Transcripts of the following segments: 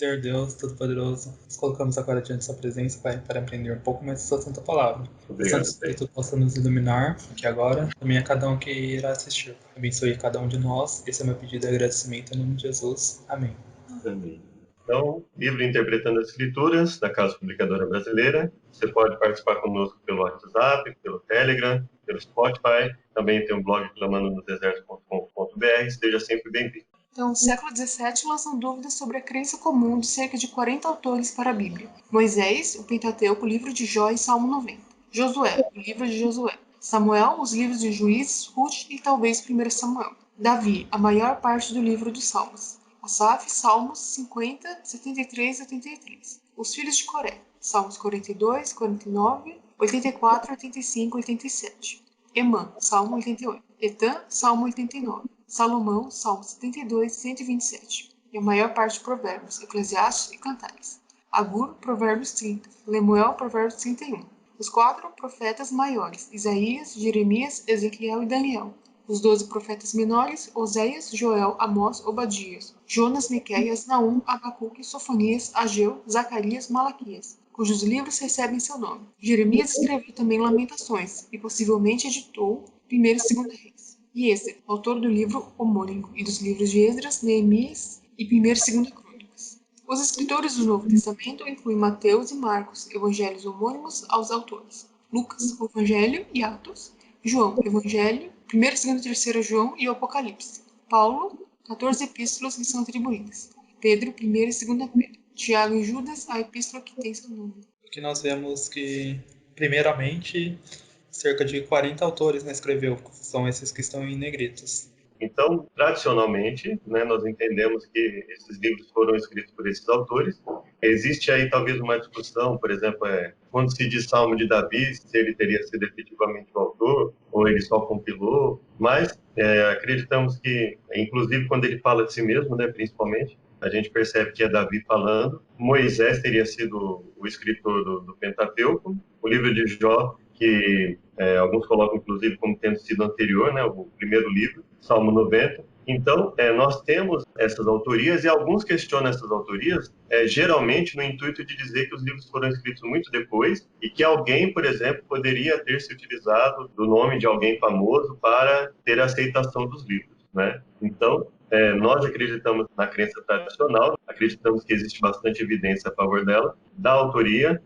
Senhor Deus Todo-Poderoso, nos colocamos agora diante de sua presença, Pai, para aprender um pouco mais da sua santa palavra. Que o Santo Espírito possa nos iluminar aqui agora, também a cada um que irá assistir. Abençoe cada um de nós. Esse é meu pedido de agradecimento em nome de Jesus. Amém. Amém. Então, livro Interpretando as Escrituras, da Casa Publicadora Brasileira. Você pode participar conosco pelo WhatsApp, pelo Telegram, pelo Spotify. Também tem um blog clamandonodeserto.com.br. Esteja sempre bem-vindo. Então, no século XVII lançam dúvidas sobre a crença comum de cerca de 40 autores para a Bíblia. Moisés, o Pentateuco, o livro de Jó e Salmo 90. Josué, o livro de Josué. Samuel, os livros de Juízes, Ruth e talvez 1 Samuel. Davi, a maior parte do livro dos Salmos. Asaf, Salmos 50, 73 e 83. Os filhos de Coré, Salmos 42, 49, 84, 85 e 87. Emã, Salmo 88. Etã, Salmo 89. Salomão, Salmo 72 e 127. E a maior parte de Provérbios, Eclesiastes e Cantares. Agur, Provérbios 30. Lemuel, Provérbios 31. Os 4 profetas maiores, Isaías, Jeremias, Ezequiel e Daniel. Os 12 profetas menores, Oséias, Joel, Amós, Obadias, Jonas, Miqueias, Naum, Abacuque, Sofonias, Ageu, Zacarias, Malaquias, cujos livros recebem seu nome. Jeremias escreveu também Lamentações e possivelmente editou 1 e 2 Reis. E Êxodo, autor do livro homônimo e dos livros de Esdras, Neemias e 1 e 2 Crônicas. Os escritores do Novo Testamento incluem Mateus e Marcos, evangelhos homônimos aos autores. Lucas, o Evangelho e Atos. João, Evangelho, 1, 2 e 3 João e o Apocalipse. Paulo, 14 epístolas que são atribuídas. Pedro, 1 e 2 Pedro. Tiago e Judas, a epístola que tem seu nome. Aqui nós vemos que, primeiramente, cerca de 40 autores escreveu, são esses que estão em negritos. Então, tradicionalmente, nós entendemos que esses livros foram escritos por esses autores. Existe aí talvez uma discussão, por exemplo, quando se diz Salmo de Davi, se ele teria sido efetivamente o autor, ou ele só compilou, mas acreditamos que, inclusive quando ele fala de si mesmo, principalmente, a gente percebe que é Davi falando. Moisés teria sido o escritor do Pentateuco, o livro de Jó, que alguns colocam inclusive como tendo sido anterior, o primeiro livro, Salmo 90. Então, nós temos essas autorias e alguns questionam essas autorias, geralmente no intuito de dizer que os livros foram escritos muito depois e que alguém, por exemplo, poderia ter se utilizado do nome de alguém famoso para ter a aceitação dos livros, Então, nós acreditamos na crença tradicional, acreditamos que existe bastante evidência a favor dela, da autoria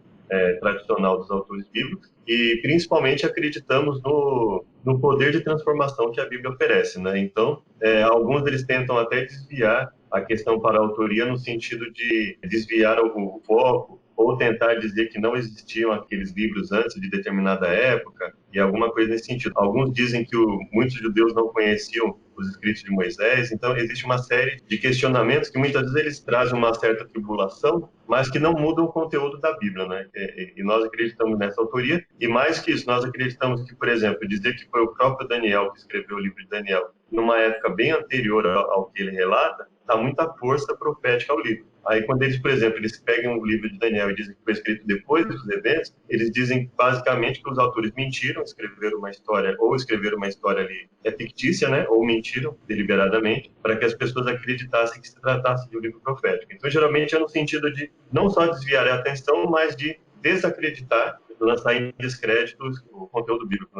tradicional dos autores bíblicos, e principalmente acreditamos no poder de transformação que a Bíblia oferece, Então, alguns deles tentam até desviar a questão para a autoria no sentido de desviar o foco ou tentar dizer que não existiam aqueles livros antes de determinada época e alguma coisa nesse sentido. Alguns dizem que muitos judeus não conheciam os escritos de Moisés, então existe uma série de questionamentos que muitas vezes eles trazem uma certa tribulação, mas que não mudam o conteúdo da Bíblia, E nós acreditamos nessa autoria, e mais que isso, nós acreditamos que, por exemplo, dizer que foi o próprio Daniel que escreveu o livro de Daniel numa época bem anterior ao que ele relata, dá muita força profética ao livro. Aí, quando eles, por exemplo, eles pegam o livro de Daniel e dizem que foi escrito depois dos eventos, eles dizem basicamente que os autores mentiram, escreveram uma história ali fictícia, ou mentiram deliberadamente, para que as pessoas acreditassem que se tratasse de um livro profético. Então, geralmente é no sentido de não só desviar a atenção, mas de desacreditar, lançar em descrédito o conteúdo bíblico,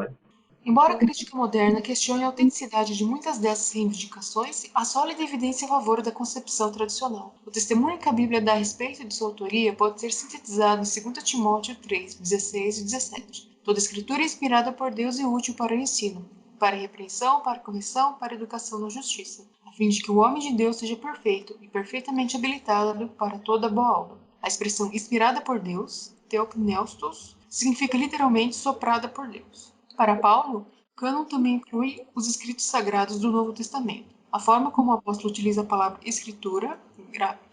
Embora a crítica moderna questione a autenticidade de muitas dessas reivindicações, há sólida evidência a favor da concepção tradicional. O testemunho que a Bíblia dá a respeito de sua autoria pode ser sintetizado em 2 Timóteo 3, 16 e 17. Toda escritura é inspirada por Deus e útil para o ensino, para a repreensão, para a correção, para a educação na justiça, a fim de que o homem de Deus seja perfeito e perfeitamente habilitado para toda boa obra. A expressão inspirada por Deus, theopneustos, significa literalmente soprada por Deus. Para Paulo, cânon também inclui os escritos sagrados do Novo Testamento. A forma como o apóstolo utiliza a palavra escritura,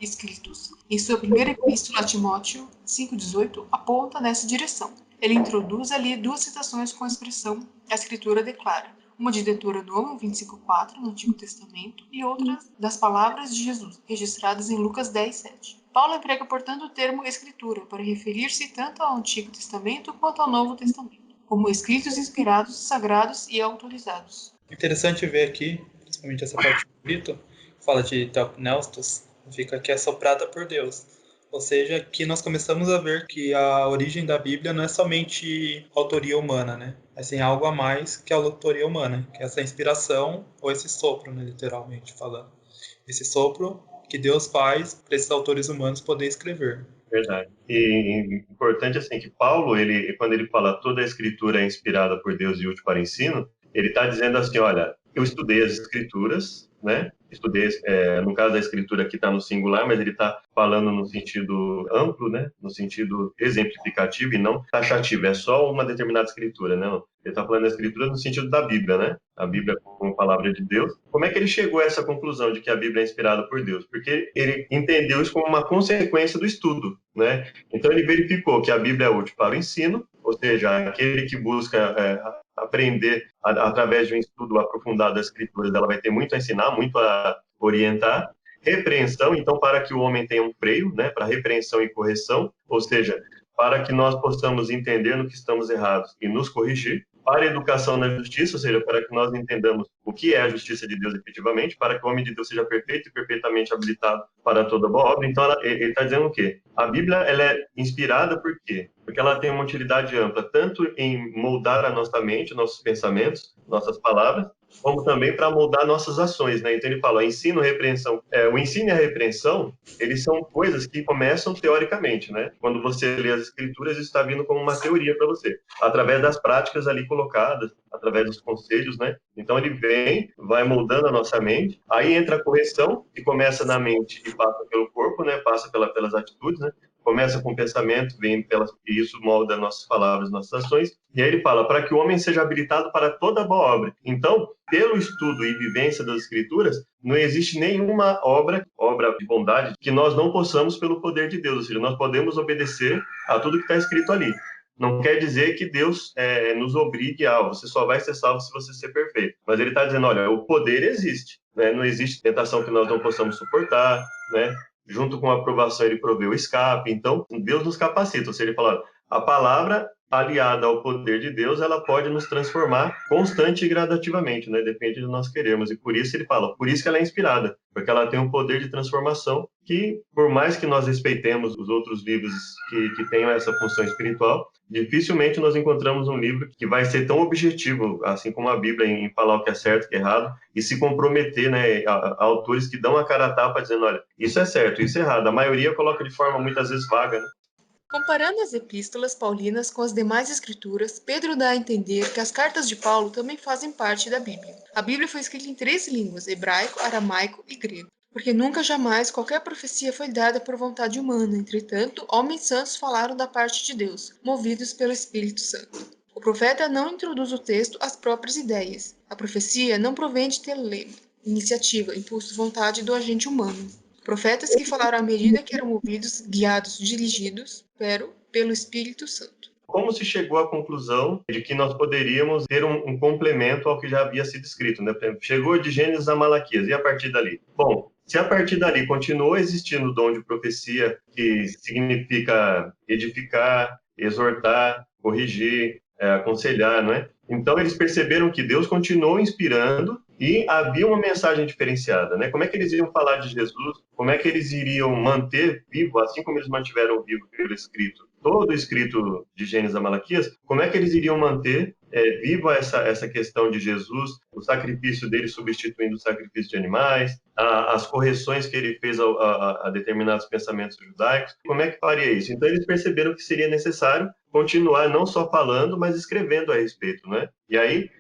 escritos, em sua primeira epístola a Timóteo 5,18, aponta nessa direção. Ele introduz ali 2 citações com a expressão a escritura declara, uma de Deuteronômio 25,4 no Antigo Testamento e outra das palavras de Jesus, registradas em Lucas 10,7. Paulo emprega, portanto, o termo escritura para referir-se tanto ao Antigo Testamento quanto ao Novo Testamento, como escritos inspirados, sagrados e autorizados. Interessante ver aqui, principalmente essa parte do grito, fala de theopneustos, Significa que é soprada por Deus. Ou seja, aqui nós começamos a ver que a origem da Bíblia não é somente autoria humana, né? Mas tem algo a mais que a autoria humana, que é essa inspiração ou esse sopro, né, literalmente falando. Esse sopro que Deus faz para esses autores humanos poderem escrever. Verdade. E importante assim que Paulo, quando ele fala toda a escritura é inspirada por Deus e útil para ensino, ele está dizendo assim, olha, eu estudei as escrituras, né? Estudei, no caso da escritura aqui está no singular, mas ele está falando no sentido amplo, né? No sentido exemplificativo e não taxativo. É só uma determinada escritura, né? Ele está falando da escritura no sentido da Bíblia, né? A Bíblia como palavra de Deus. Como é que ele chegou a essa conclusão de que a Bíblia é inspirada por Deus? Porque ele entendeu isso como uma consequência do estudo, né? Então ele verificou que a Bíblia é útil para o ensino, ou seja, aquele que busca aprender através de um estudo aprofundado das escrituras, ela vai ter muito a ensinar, muito a orientar. Repreensão, então, para que o homem tenha um freio, né, para repreensão e correção, ou seja, para que nós possamos entender no que estamos errados e nos corrigir. Para a educação na justiça, ou seja, para que nós entendamos o que é a justiça de Deus efetivamente, para que o homem de Deus seja perfeito e perfeitamente habilitado para toda boa obra. Então, ele está dizendo o quê? A Bíblia ela é inspirada por quê? Porque ela tem uma utilidade ampla, tanto em moldar a nossa mente, nossos pensamentos, nossas palavras, como também para moldar nossas ações, né? Então ele fala, ensino, repreensão. O ensino e a repreensão, eles são coisas que começam teoricamente, né? Quando você lê as escrituras, isso está vindo como uma teoria para você, através das práticas ali colocadas, através dos conselhos, né? Então ele vem, vai moldando a nossa mente, aí entra a correção, que começa na mente e passa pelo corpo, né? Passa pelas atitudes, né? Começa com o pensamento, e isso molda nossas palavras, nossas ações. E aí ele fala, para que o homem seja habilitado para toda boa obra. Então, pelo estudo e vivência das Escrituras, não existe nenhuma obra de bondade, que nós não possamos pelo poder de Deus. Ou seja, nós podemos obedecer a tudo que está escrito ali. Não quer dizer que Deus nos obrigue a, você só vai ser salvo se você ser perfeito. Mas ele está dizendo, olha, o poder existe. Né? Não existe tentação que nós não possamos suportar, né? Junto com a aprovação, ele provê o escape. Então, Deus nos capacita. Ou seja, ele fala, a palavra aliada ao poder de Deus, ela pode nos transformar constante e gradativamente, né? Depende do nós queremos. E por isso ele fala, por isso que ela é inspirada, porque ela tem um poder de transformação que, por mais que nós respeitemos os outros livros que tenham essa função espiritual, dificilmente nós encontramos um livro que vai ser tão objetivo, assim como a Bíblia, em falar o que é certo, o que é errado, e se comprometer, né, a autores que dão a cara a tapa dizendo, olha, isso é certo, isso é errado. A maioria coloca de forma muitas vezes vaga, né? Comparando as epístolas paulinas com as demais escrituras, Pedro dá a entender que as cartas de Paulo também fazem parte da Bíblia. A Bíblia foi escrita em 3 línguas, hebraico, aramaico e grego, porque nunca jamais qualquer profecia foi dada por vontade humana. Entretanto, homens santos falaram da parte de Deus, movidos pelo Espírito Santo. O profeta não introduz o texto às próprias ideias. A profecia não provém de telema, iniciativa, impulso, vontade do agente humano. Profetas que falaram à medida que eram movidos, guiados, dirigidos pelo Espírito Santo. Como se chegou à conclusão de que nós poderíamos ter um complemento ao que já havia sido escrito, né? Por exemplo, chegou de Gênesis a Malaquias, e a partir dali? Bom, se a partir dali continuou existindo o dom de profecia, que significa edificar, exortar, corrigir, aconselhar, não é? Então eles perceberam que Deus continuou inspirando e havia uma mensagem diferenciada, né? Como é que eles iriam falar de Jesus? Como é que eles iriam manter vivo, assim como eles mantiveram vivo pelo escrito, todo o escrito de Gênesis a Malaquias? Como é que eles iriam manter viva essa questão de Jesus, o sacrifício dele substituindo o sacrifício de animais, as correções que ele fez a determinados pensamentos judaicos? Como é que faria isso? Então eles perceberam que seria necessário continuar não só falando, mas escrevendo a respeito, né? E aí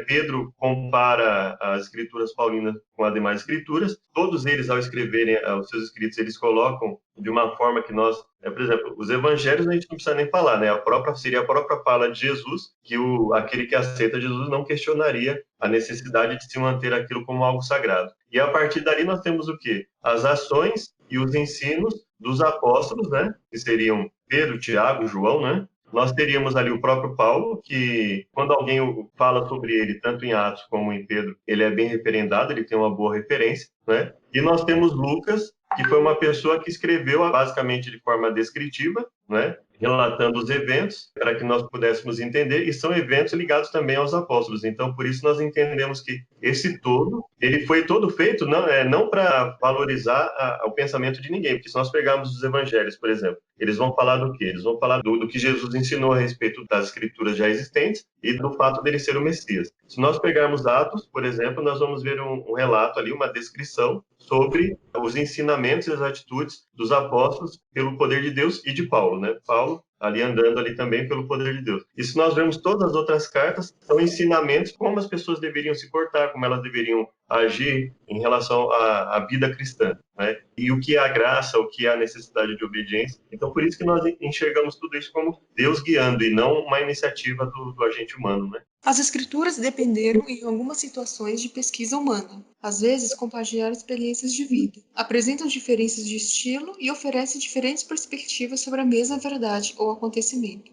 Pedro compara as escrituras paulinas com as demais escrituras. Todos eles, ao escreverem os seus escritos, eles colocam de uma forma que nós, por exemplo, os evangelhos a gente não precisa nem falar, né? Seria a própria fala de Jesus, que aquele que aceita Jesus não questionaria a necessidade de se manter aquilo como algo sagrado. E a partir dali nós temos o quê? As ações e os ensinos dos apóstolos, né? Que seriam Pedro, Tiago, João, né? Nós teríamos ali o próprio Paulo, que quando alguém fala sobre ele, tanto em Atos como em Pedro, ele é bem referendado, ele tem uma boa referência, né? E nós temos Lucas, que foi uma pessoa que escreveu basicamente de forma descritiva, né? Relatando os eventos para que nós pudéssemos entender, e são eventos ligados também aos apóstolos. Então, por isso nós entendemos que esse todo, ele foi todo feito não para valorizar o pensamento de ninguém, porque se nós pegarmos os evangelhos, por exemplo, eles vão falar do quê? Eles vão falar do que Jesus ensinou a respeito das escrituras já existentes e do fato dele ser o Messias. Se nós pegarmos Atos, por exemplo, nós vamos ver um relato ali, uma descrição sobre os ensinamentos e as atitudes dos apóstolos pelo poder de Deus e de Paulo, né? Paulo ali andando ali também pelo poder de Deus. E se nós vemos todas as outras cartas, são ensinamentos como as pessoas deveriam se portar, como elas deveriam agir em relação à vida cristã, né? E o que é a graça, o que é a necessidade de obediência. Então, por isso que nós enxergamos tudo isso como Deus guiando e não uma iniciativa do agente humano, né? As escrituras dependeram, em algumas situações, de pesquisa humana. Às vezes, compartilharam experiências de vida, apresentam diferenças de estilo e oferecem diferentes perspectivas sobre a mesma verdade ou acontecimento.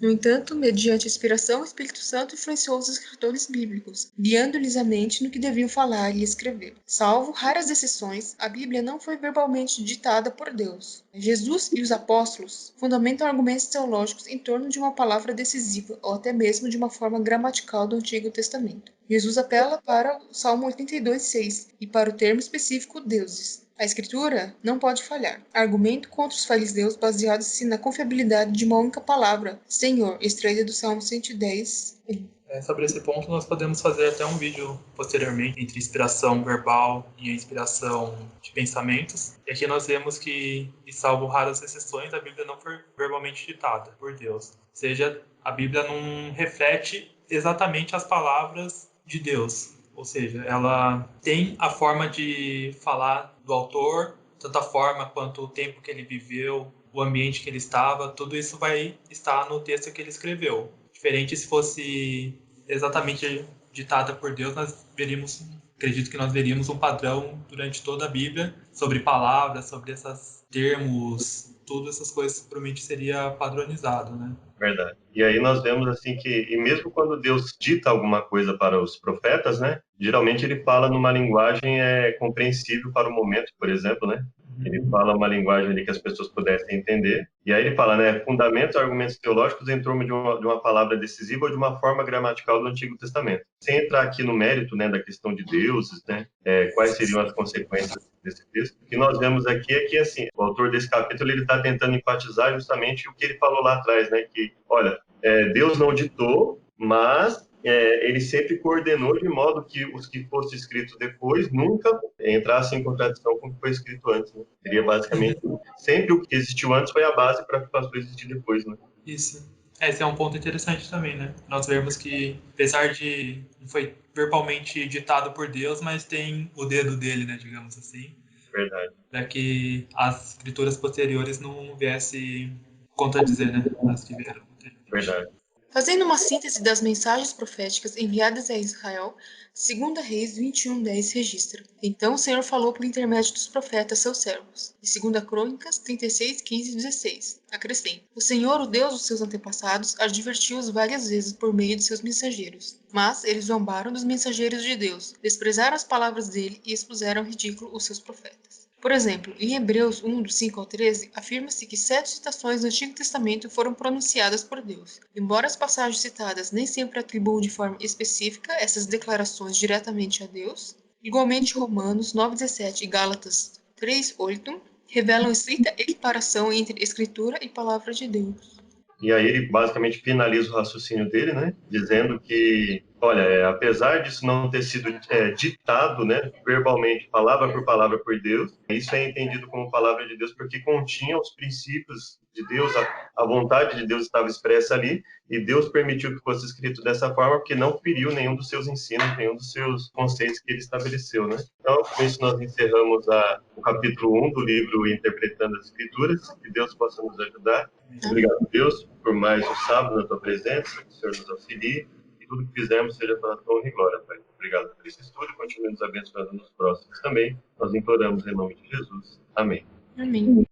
No entanto, mediante a inspiração, o Espírito Santo influenciou os escritores bíblicos, guiando-lhes a mente no que deviam falar e escrever. Salvo raras exceções, a Bíblia não foi verbalmente ditada por Deus. Jesus e os apóstolos fundamentam argumentos teológicos em torno de uma palavra decisiva ou até mesmo de uma forma gramatical do Antigo Testamento. Jesus apela para o Salmo 82:6 e para o termo específico deuses. A Escritura não pode falhar. Argumento contra os fariseus baseado-se na confiabilidade de uma única palavra, Senhor, extraída do Salmo 110. Sobre esse ponto, nós podemos fazer até um vídeo posteriormente entre inspiração verbal e a inspiração de pensamentos. E aqui nós vemos que, e salvo raras exceções, a Bíblia não foi verbalmente ditada por Deus. Ou seja, a Bíblia não reflete exatamente as palavras de Deus. Ou seja, ela tem a forma de falar do autor, tanto a forma quanto o tempo que ele viveu, o ambiente que ele estava, tudo isso vai estar no texto que ele escreveu. Diferente se fosse exatamente ditada por Deus, acredito que nós veríamos um padrão durante toda a Bíblia sobre palavras, sobre esses termos, todas essas coisas provavelmente seria padronizado, né? Verdade. E aí nós vemos assim que, e mesmo quando Deus dita alguma coisa para os profetas, né, geralmente ele fala numa linguagem compreensível para o momento, por exemplo, né? Ele fala uma linguagem ali que as pessoas pudessem entender. E aí ele fala, né, fundamentos e argumentos teológicos em torno de uma palavra decisiva ou de uma forma gramatical do Antigo Testamento. Sem entrar aqui no mérito, né, da questão de deuses, né, quais seriam as consequências desse texto. O que nós vemos aqui é que, assim, o autor desse capítulo ele está tentando enfatizar justamente o que ele falou lá atrás, né, que, olha, Deus não ditou, mas ele sempre coordenou de modo que os que fossem escritos depois nunca entrassem em contradição com o que foi escrito antes. Né? Seria basicamente sempre o que existiu antes foi a base para o que passou a existir depois. Né? Isso. Esse é um ponto interessante também, né? Nós vemos que, apesar de não foi verbalmente ditado por Deus, mas tem o dedo dele, né, digamos assim. Verdade. Para que as escrituras posteriores não viessem contradizer, né, as que vieram anteriormente. Verdade. Fazendo uma síntese das mensagens proféticas enviadas a Israel, 2 Reis 21:10 registra: Então o Senhor falou por intermédio dos profetas, seus servos. E 2 Crônicas 36:15-16 acrescenta: O Senhor, o Deus dos seus antepassados, advertiu-os várias vezes por meio de seus mensageiros. Mas eles zombaram dos mensageiros de Deus, desprezaram as palavras dele e expuseram ao ridículo os seus profetas. Por exemplo, em Hebreus 1, do 5 ao 13, afirma-se que 7 citações do Antigo Testamento foram pronunciadas por Deus. Embora as passagens citadas nem sempre atribuam de forma específica essas declarações diretamente a Deus, igualmente Romanos 9:17 e Gálatas 3:8 revelam estrita equiparação entre Escritura e Palavra de Deus. E aí ele basicamente finaliza o raciocínio dele, né, dizendo que, olha, apesar disso não ter sido ditado, né, verbalmente, palavra por palavra por Deus, isso é entendido como palavra de Deus porque continha os princípios de Deus, a vontade de Deus estava expressa ali, e Deus permitiu que fosse escrito dessa forma porque não feriu nenhum dos seus ensinos, nenhum dos seus conceitos que ele estabeleceu, né. Então, com isso nós encerramos o capítulo 1 do livro Interpretando as Escrituras, que Deus possa nos ajudar. Obrigado, Deus, por mais um sábado na tua presença, que o Senhor nos auxilie, e tudo que fizermos seja para a tua honra e glória, Pai. Obrigado por esse estudo e continue nos abençoando nos próximos também. Nós imploramos em nome de Jesus. Amém. Amém.